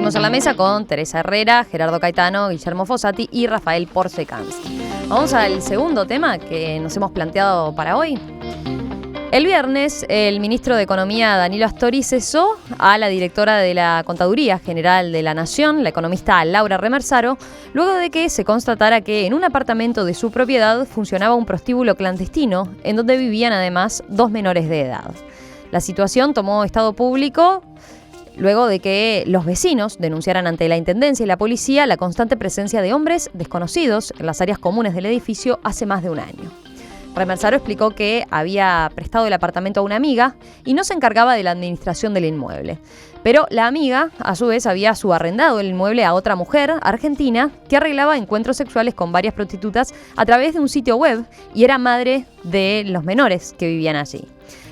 Seguimos en la mesa con Teresa Herrera, Gerardo Caetano, Guillermo Fossati y Rafael Porsecans. Vamos al segundo tema que nos hemos planteado para hoy. El viernes, el ministro de Economía, Danilo Astori, cesó a la directora de la Contaduría General de la Nación, la economista Laura Remersaro, luego de que se constatara que en un apartamento de su propiedad funcionaba un prostíbulo clandestino, en donde vivían además 2 menores de edad. La situación tomó estado público luego de que los vecinos denunciaran ante la Intendencia y la policía la constante presencia de hombres desconocidos en las áreas comunes del edificio hace más de un año. Remersaro explicó que había prestado el apartamento a una amiga y no se encargaba de la administración del inmueble. Pero la amiga, a su vez, había subarrendado el inmueble a otra mujer argentina que arreglaba encuentros sexuales con varias prostitutas a través de un sitio web y era madre de los menores que vivían allí.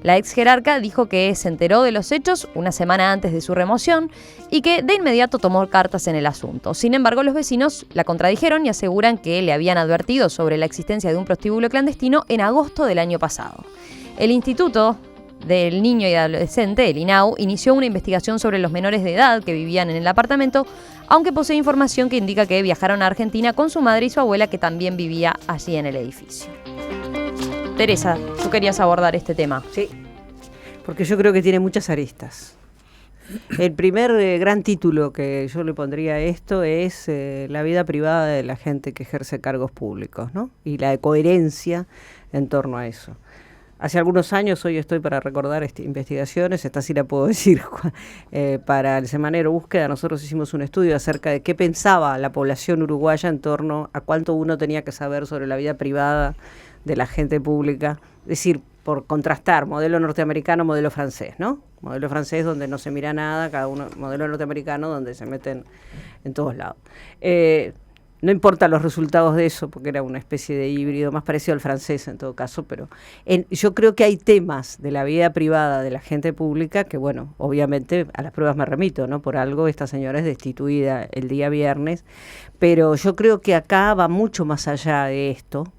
La ex jerarca dijo que se enteró de los hechos una semana antes de su remoción y que de inmediato tomó cartas en el asunto. Sin embargo, los vecinos la contradijeron y aseguran que le habían advertido sobre la existencia de un prostíbulo clandestino en agosto del año pasado. El Instituto del Niño y Adolescente, el INAU, inició una investigación sobre los menores de edad que vivían en el apartamento, aunque posee información que indica que viajaron a Argentina con su madre y su abuela, que también vivía allí en el edificio. Teresa, tú querías abordar este tema. Sí, porque yo creo que tiene muchas aristas. El primer gran título que yo le pondría a esto es la vida privada de la gente que ejerce cargos públicos, ¿no? Y la coherencia en torno a eso. Hace algunos años, hoy estoy para recordar investigaciones, esta sí la puedo decir, para el semanero Búsqueda nosotros hicimos un estudio acerca de qué pensaba la población uruguaya en torno a cuánto uno tenía que saber sobre la vida privada de la gente pública, es decir, por contrastar modelo norteamericano, modelo francés, ¿no? Modelo francés donde no se mira nada, cada uno, modelo norteamericano donde se meten en todos lados. No importa los resultados de eso, porque era una especie de híbrido, más parecido al francés en todo caso, pero yo creo que hay temas de la vida privada de la gente pública que, bueno, obviamente a las pruebas me remito, ¿no? Por algo esta señora es destituida el día viernes, pero yo creo que acá va mucho más allá de esto,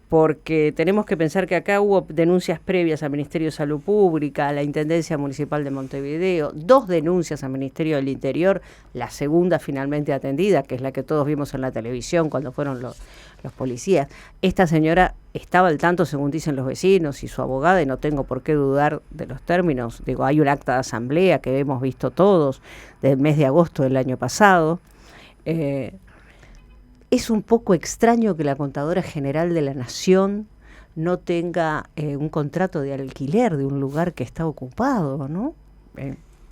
porque tenemos que pensar que acá hubo denuncias previas al Ministerio de Salud Pública, a la Intendencia Municipal de Montevideo, 2 denuncias al Ministerio del Interior, la segunda finalmente atendida, que es la que todos vimos en la televisión cuando fueron los policías. Esta señora estaba al tanto, según dicen los vecinos y su abogada, y no tengo por qué dudar de los términos. Digo, hay un acta de asamblea que hemos visto todos del mes de agosto del año pasado. Es un poco extraño que la Contadora General de la Nación no tenga un contrato de alquiler de un lugar que está ocupado, ¿no?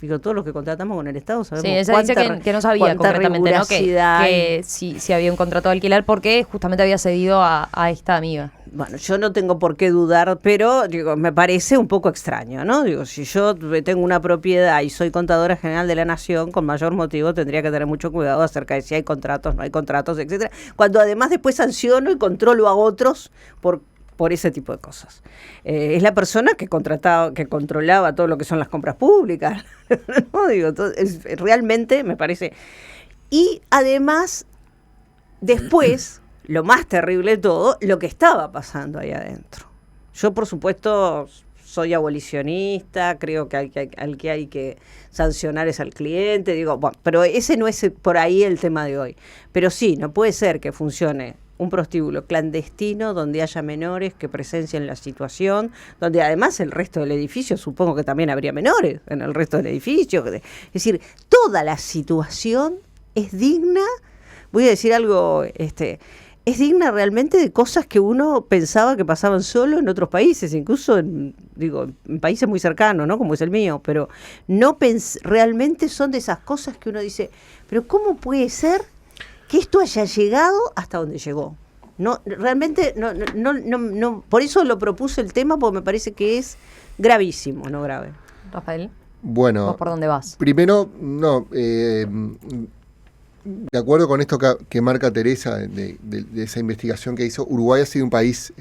Digo, todos los que contratamos con el Estado sabemos. Sí, ella dice que no sabía concretamente, ¿no? Que si había un contrato de alquiler porque justamente había cedido a esta amiga. Bueno, yo no tengo por qué dudar, pero digo, me parece un poco extraño, ¿no? Digo, si yo tengo una propiedad y soy Contadora General de la Nación, con mayor motivo tendría que tener mucho cuidado acerca de si hay contratos, no hay contratos, etcétera. Cuando además después sanciono y controlo a otros por ese tipo de cosas. Es la persona que controlaba todo lo que son las compras públicas, ¿no? Digo, realmente me parece. Y además, después, lo más terrible de todo, lo que estaba pasando ahí adentro. Yo, por supuesto, soy abolicionista, creo que al que hay que sancionar es al cliente, digo, bueno, pero ese no es por ahí el tema de hoy. Pero sí, no puede ser que funcione un prostíbulo clandestino donde haya menores que presencien la situación, donde además el resto del edificio, supongo que también habría menores en el resto del edificio. Es decir, toda la situación es digna, voy a decir algo, es digna realmente de cosas que uno pensaba que pasaban solo en otros países, incluso en países muy cercanos, ¿no? Como es el mío, pero realmente son de esas cosas que uno dice, pero ¿cómo puede ser que esto haya llegado hasta donde llegó? No, realmente no, por eso lo propuse el tema, porque me parece que es gravísimo, no grave. Rafael, bueno, ¿vos por dónde vas? Primero, de acuerdo con esto que marca Teresa de esa investigación que hizo, Uruguay ha sido un país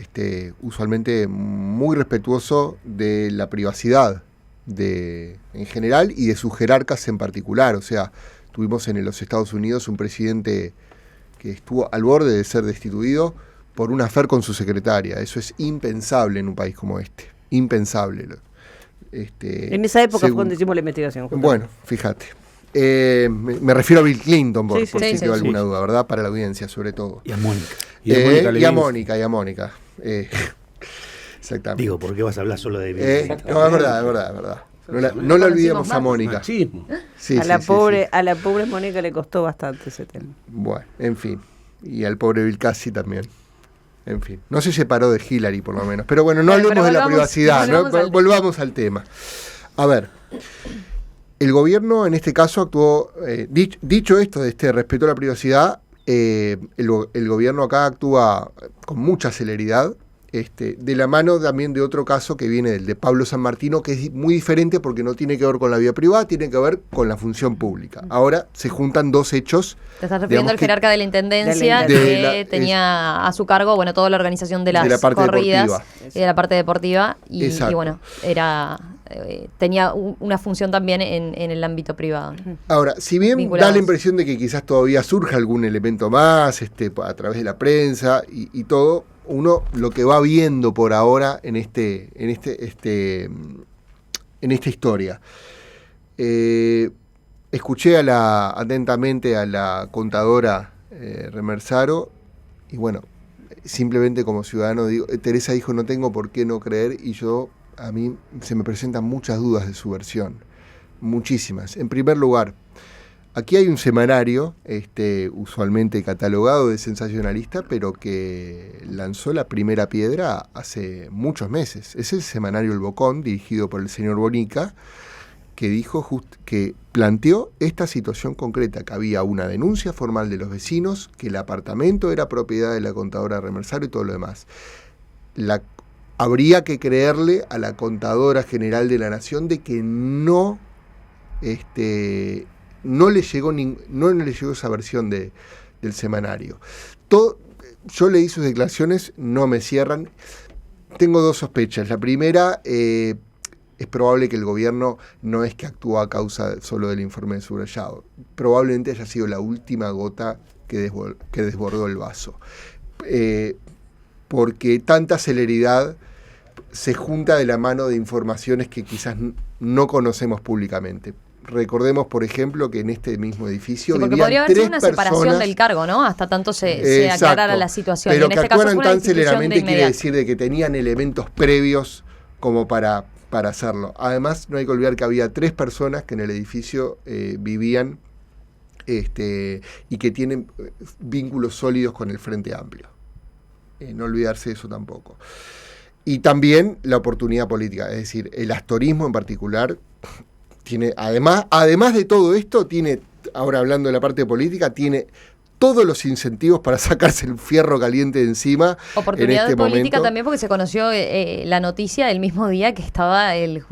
usualmente muy respetuoso de la privacidad en general y de sus jerarcas en particular. O sea, tuvimos en los Estados Unidos un presidente que estuvo al borde de ser destituido por un affair con su secretaria. Eso es impensable en un país como este. Impensable. En esa época fue cuando hicimos la investigación. Bueno, fíjate. Me refiero a Bill Clinton, por Sí, si sí, quedó sí. alguna duda, ¿verdad? Para la audiencia, sobre todo. Y a Mónica. Y a Levinsky. Mónica. Exactamente. Digo, ¿por qué vas a hablar solo de Bill No, Clinton? es verdad. No la olvidemos a Mónica. Machismo. Sí, a la sí. pobre Mónica le costó bastante ese tema. Bueno, en fin. Y al pobre Bill Cassi también. En fin. No se separó de Hillary, por lo menos. Pero bueno, no Pero hablemos de la volvamos- privacidad. volvamos al Volvamos al tema. A ver. El gobierno, en este caso, actuó. Dicho esto, respetó a la privacidad, el gobierno acá actúa con mucha celeridad. De la mano también de otro caso que viene del de Pablo San Martino, que es muy diferente porque no tiene que ver con la vida privada, tiene que ver con la función pública. Ahora se juntan dos hechos. Te estás refiriendo digamos al que- jerarca de la intendencia de que tenía a su cargo, bueno, toda la organización de las de la parte corridas deportiva. y de la parte deportiva y Exacto. bueno, tenía una función también en el ámbito privado. Ahora, si bien Vinculados. da la impresión de que quizás todavía surja algún elemento más, a través de la prensa y todo, uno lo que va viendo por ahora en esta historia. Escuché atentamente a la contadora Remersaro y bueno, simplemente como ciudadano digo, Teresa dijo no tengo por qué no creer y a mí se me presentan muchas dudas de su versión, muchísimas. En primer lugar, aquí hay un semanario, usualmente catalogado de sensacionalista, pero que lanzó la primera piedra hace muchos meses. Es el semanario El Bocón, dirigido por el señor Bonica, que dijo que planteó esta situación concreta, que había una denuncia formal de los vecinos, que el apartamento era propiedad de la contadora Remersaro y todo lo demás. Habría que creerle a la contadora general de la Nación de que no le llegó esa versión del semanario. Yo leí sus declaraciones, no me cierran. Tengo dos sospechas. La primera, es probable que el gobierno no es que actuó a causa solo del informe de subrayado. Probablemente haya sido la última gota que desbordó el vaso. Porque tanta celeridad se junta de la mano de informaciones que quizás no conocemos públicamente. Recordemos, por ejemplo, que en este mismo edificio Sí, porque vivían podría haber sido 3 una separación personas, del cargo, ¿no? Hasta tanto se exacto, aclarara la situación. pero y en que este caso fue actuaran una tan institución de celeramente quiere inmediato. decir de que tenían elementos previos como para hacerlo. Además, no hay que olvidar que había 3 personas que en el edificio vivían y que tienen vínculos sólidos con el Frente Amplio. No olvidarse de eso tampoco. Y también la oportunidad política, es decir, el astorismo en particular tiene, además de todo esto, ahora hablando de la parte política, tiene todos los incentivos para sacarse el fierro caliente de encima. Oportunidad en este política momento. también porque se conoció la noticia el mismo día que estaba el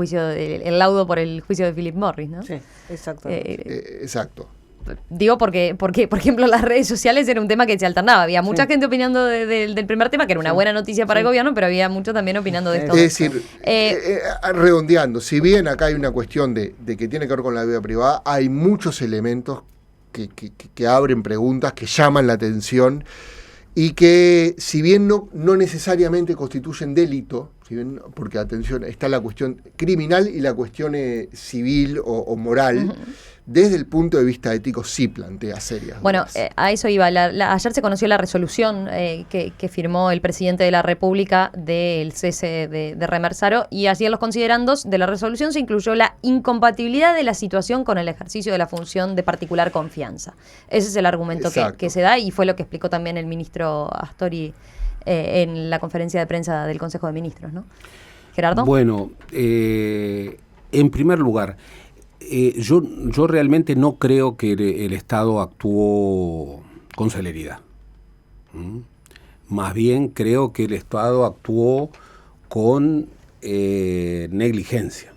laudo por el juicio de Philip Morris, ¿no? Sí, exactamente. Exacto. Digo porque, por ejemplo, las redes sociales era un tema que se alternaba. Había mucha gente opinando del primer tema, que era una buena noticia para el gobierno, pero había mucho también opinando de esto. Es decir, redondeando, si bien acá hay una cuestión de que tiene que ver con la vida privada, hay muchos elementos que abren preguntas, que llaman la atención y que, si bien no necesariamente constituyen delito, porque atención, está la cuestión criminal y la cuestión civil o moral, desde el punto de vista ético sí plantea serias Bueno, dudas. a eso iba. Ayer se conoció la resolución que firmó el presidente de la República del cese de Remersaro, y allí en los considerandos de la resolución se incluyó la incompatibilidad de la situación con el ejercicio de la función de particular confianza. Ese es el argumento que se da, y fue lo que explicó también el ministro Astori en la conferencia de prensa del Consejo de Ministros, ¿no? Gerardo. Bueno, en primer lugar, yo realmente no creo que el Estado actuó con celeridad. Más bien creo que el Estado actuó con negligencia.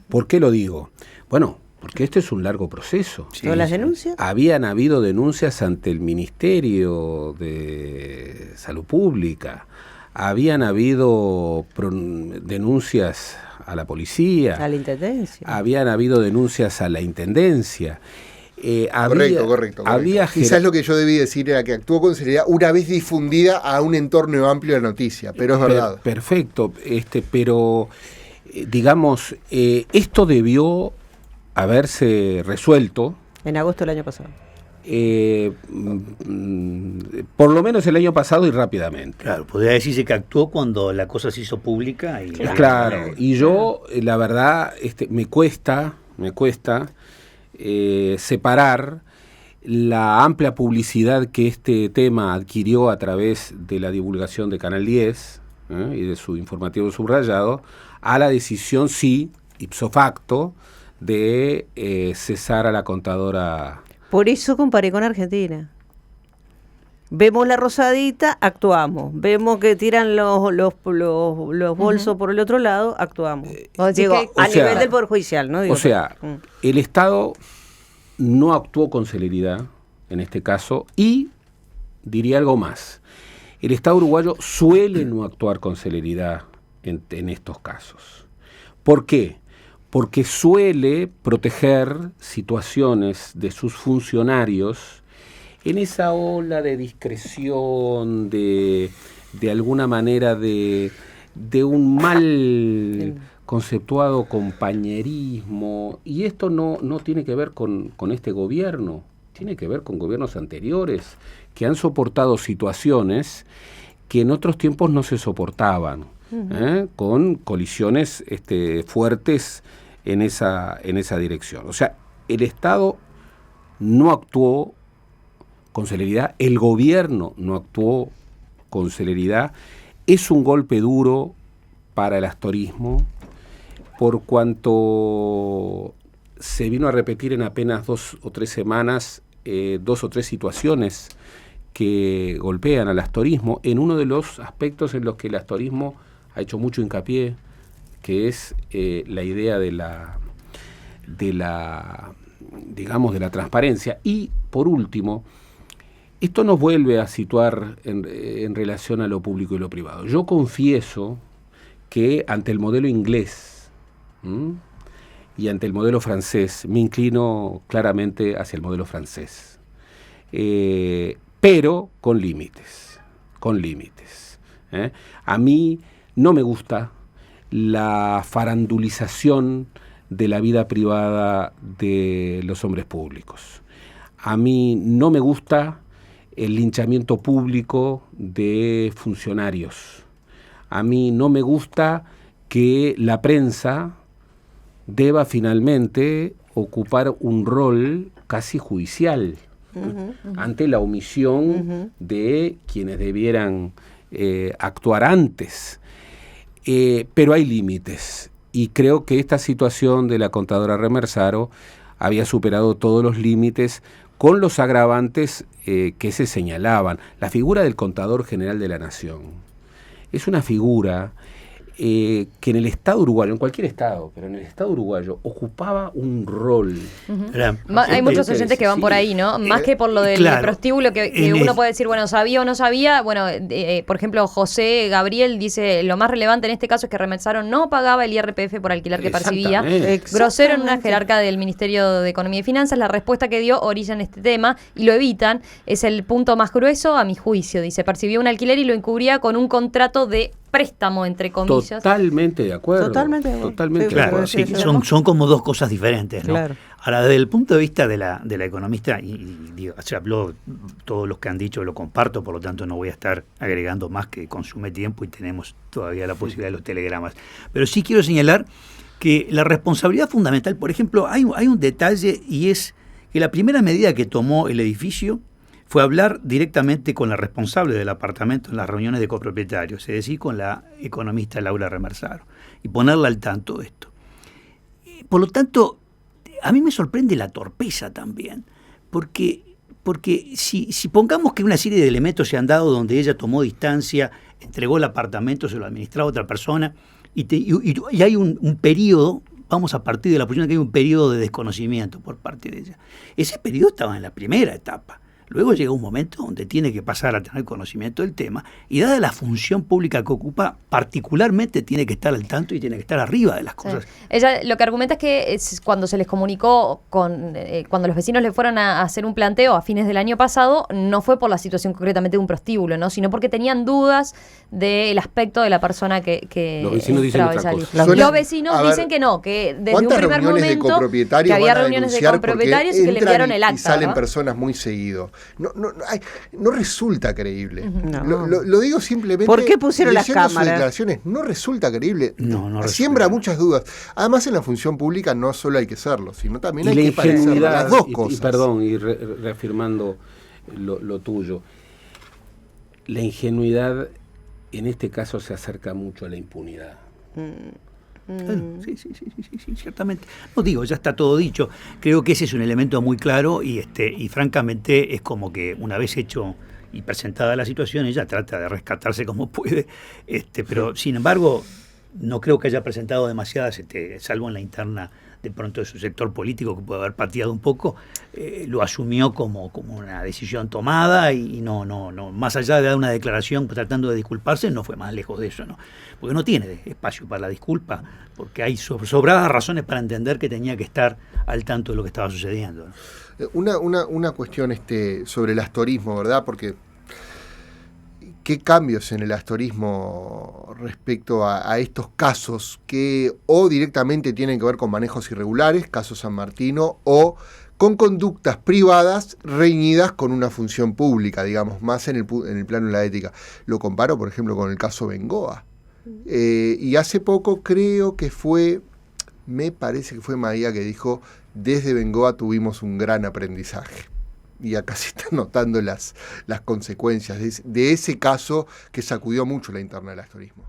¿Por qué lo digo? Bueno, porque este es un largo proceso. ¿Todas las denuncias? Habían habido denuncias ante el Ministerio de Salud Pública, habían habido denuncias a la policía, A la intendencia. habían habido denuncias a la intendencia. Correcto. Había Quizás lo que yo debí decir era que actuó con seriedad una vez difundida a un entorno amplio de la noticia, pero es verdad. Perfecto, pero digamos, esto debió haberse resuelto. En agosto del año pasado. Por lo menos el año pasado y rápidamente. Claro, podría decirse que actuó cuando la cosa se hizo pública. Y claro, y yo, la verdad, me cuesta separar la amplia publicidad que este tema adquirió a través de la divulgación de Canal 10 y de su informativo subrayado, a la decisión, sí, ipso facto, de cesar a la contadora. Por eso comparé con Argentina. Vemos la rosadita, actuamos. Vemos que tiran los bolsos por el otro lado, actuamos. Digo, a nivel del Poder Judicial, ¿no? Digo, o sea, el Estado no actuó con celeridad en este caso y diría algo más. El Estado uruguayo suele no actuar con celeridad en estos casos. ¿Por qué? Porque suele proteger situaciones de sus funcionarios en esa ola de discreción, de alguna manera de un mal conceptuado compañerismo, y esto no tiene que ver con este gobierno, tiene que ver con gobiernos anteriores que han soportado situaciones que en otros tiempos no se soportaban, con colisiones fuertes en esa dirección. O sea, el Estado no actuó con celeridad, el gobierno no actuó con celeridad. Es un golpe duro para el astorismo, por cuanto se vino a repetir en apenas 2 o 3 semanas 2 o 3 situaciones que golpean al astorismo en uno de los aspectos en los que el astorismo ha hecho mucho hincapié, que es la idea de la transparencia. Y por último, esto nos vuelve a situar en relación a lo público y lo privado. Yo confieso que ante el modelo inglés y ante el modelo francés me inclino claramente hacia el modelo francés, pero con límites. A mí no me gusta la farandulización de la vida privada de los hombres públicos. A mí no me gusta el linchamiento público de funcionarios. A mí no me gusta que la prensa deba finalmente ocupar un rol casi judicial ante la omisión de quienes debieran actuar antes. Pero hay límites, y creo que esta situación de la contadora Remersaro había superado todos los límites con los agravantes que se señalaban. La figura del contador general de la Nación es una figura que en el Estado uruguayo, en cualquier Estado, pero en el Estado uruguayo ocupaba un rol. Hay muchos oyentes que van por ahí, ¿no? Más que por lo del prostíbulo, que uno puede decir, bueno, sabía o no sabía. Bueno, por ejemplo, José Gabriel dice, lo más relevante en este caso es que Remersaro no pagaba el IRPF por alquiler que percibía. Grosero en una jerarca del Ministerio de Economía y Finanzas. La respuesta que dio orilla en este tema y lo evitan. Es el punto más grueso, a mi juicio. Dice, percibió un alquiler y lo encubría con un contrato de préstamo, entre comillas. Totalmente de acuerdo. Claro, sí, son como dos cosas diferentes, ¿no? Claro. Ahora, desde el punto de vista de la economista, y digo, se habló, todos los que han dicho lo comparto, por lo tanto no voy a estar agregando más, que consume tiempo y tenemos todavía la posibilidad de los telegramas. Pero sí quiero señalar que la responsabilidad fundamental, por ejemplo, hay un detalle, y es que la primera medida que tomó el edificio fue hablar directamente con la responsable del apartamento en las reuniones de copropietarios, es decir, con la economista Laura Remersaro, y ponerla al tanto de esto. Por lo tanto, a mí me sorprende la torpeza también, porque si pongamos que una serie de elementos se han dado donde ella tomó distancia, entregó el apartamento, se lo administraba a otra persona, y hay un periodo, vamos a partir de la posición de que hay un periodo de desconocimiento por parte de ella. Ese periodo estaba en la primera etapa. Luego llega un momento donde tiene que pasar a tener conocimiento del tema y dada la función pública que ocupa, particularmente tiene que estar al tanto y tiene que estar arriba de las cosas. Sí. Ella lo que argumenta es que cuando se les comunicó, cuando los vecinos le fueron a hacer un planteo a fines del año pasado, no fue por la situación concretamente de un prostíbulo, ¿no? Sino porque tenían dudas del aspecto de la persona que los vecinos dicen otra cosa. Los vecinos dicen que no, que desde un primer momento que había reuniones de copropietarios y que le enviaron el acta. Y salen ¿no? personas muy seguido. No resulta creíble. Lo digo simplemente. ¿Por qué pusieron las cámaras? Sus declaraciones, no resulta creíble. No Siembra muchas dudas. Además, en la función pública no solo hay que serlo, sino también hay que parecer las dos cosas. Y reafirmando lo tuyo, la ingenuidad en este caso se acerca mucho a la impunidad. Sí, ciertamente. No digo, ya está todo dicho. Creo que ese es un elemento muy claro y francamente es como que una vez hecho y presentada la situación, ella trata de rescatarse como puede, pero sin embargo no creo que haya presentado demasiadas, salvo en la interna de pronto de su sector político que puede haber pateado un poco, lo asumió como una decisión tomada y no, más allá de dar una declaración tratando de disculparse, no fue más lejos de eso, ¿no? Porque no tiene espacio para la disculpa, porque hay sobradas razones para entender que tenía que estar al tanto de lo que estaba sucediendo, ¿no? Una cuestión sobre el astorismo, ¿verdad? Porque ¿qué cambios en el astorismo respecto a estos casos que o directamente tienen que ver con manejos irregulares, caso San Martino, o con conductas privadas reñidas con una función pública, digamos, más en el plano de la ética? Lo comparo, por ejemplo, con el caso Bengoa. Y hace poco me parece que fue Maía que dijo, desde Bengoa tuvimos un gran aprendizaje. Y acá se están notando las consecuencias de ese caso que sacudió mucho la interna del astorismo.